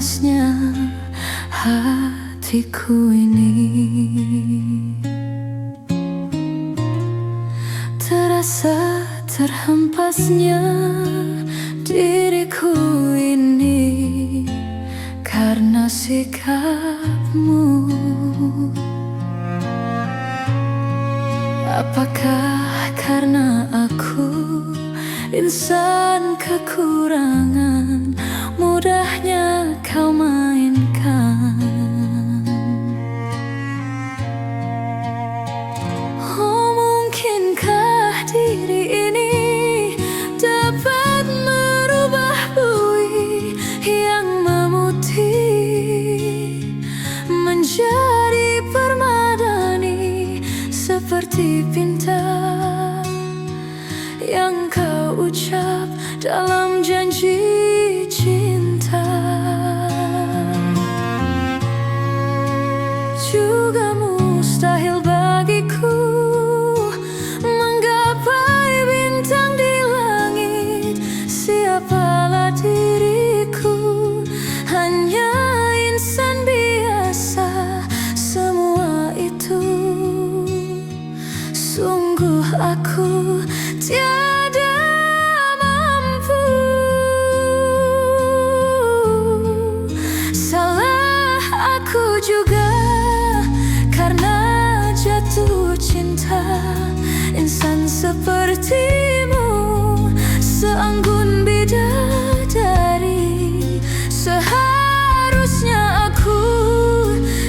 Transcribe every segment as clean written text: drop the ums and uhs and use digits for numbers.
panasnya hatiku ini. Terasa terhempasnya diriku ini karena sikapmu. Apakah karena aku insan kekurangan, mudahnya kau mainkan? Oh, mungkinkah diri ini dapat merubah bui yang memutih menjadi permadani, seperti pinta yang kau ucap dalam janji cinta. Juga mustahil bagiku menggapai bintang di langit. Siapalah diriku, hanya insan biasa. Semua itu sungguh aku tiada mampu. Salah aku juga karena jatuh cinta. Insan sepertimu, seanggun bidadari, seharusnya aku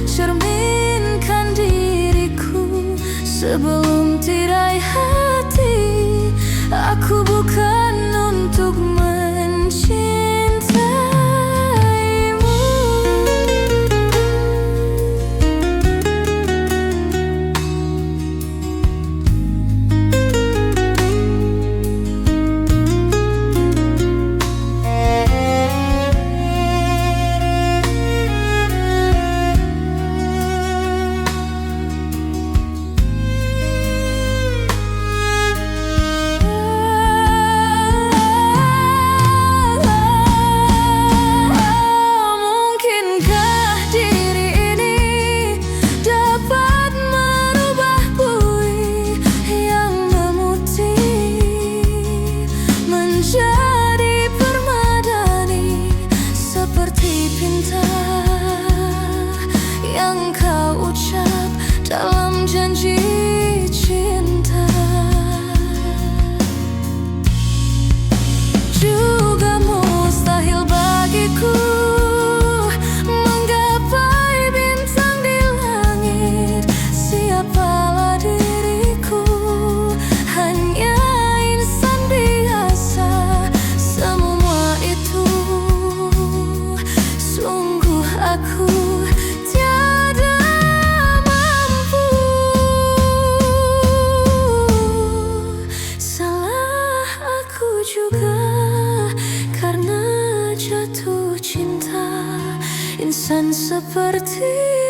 cerminkan diriku sebelum tirai hati. Aku bukan untuk mencintaimu. Yang kau ucap dalam janji cinta. Juga mustahil bagiku menggapai bintang di langit. Siapalah diriku, hanya insan biasa. Semua itu sungguh aku juga karena jatuh cinta. Insan seperti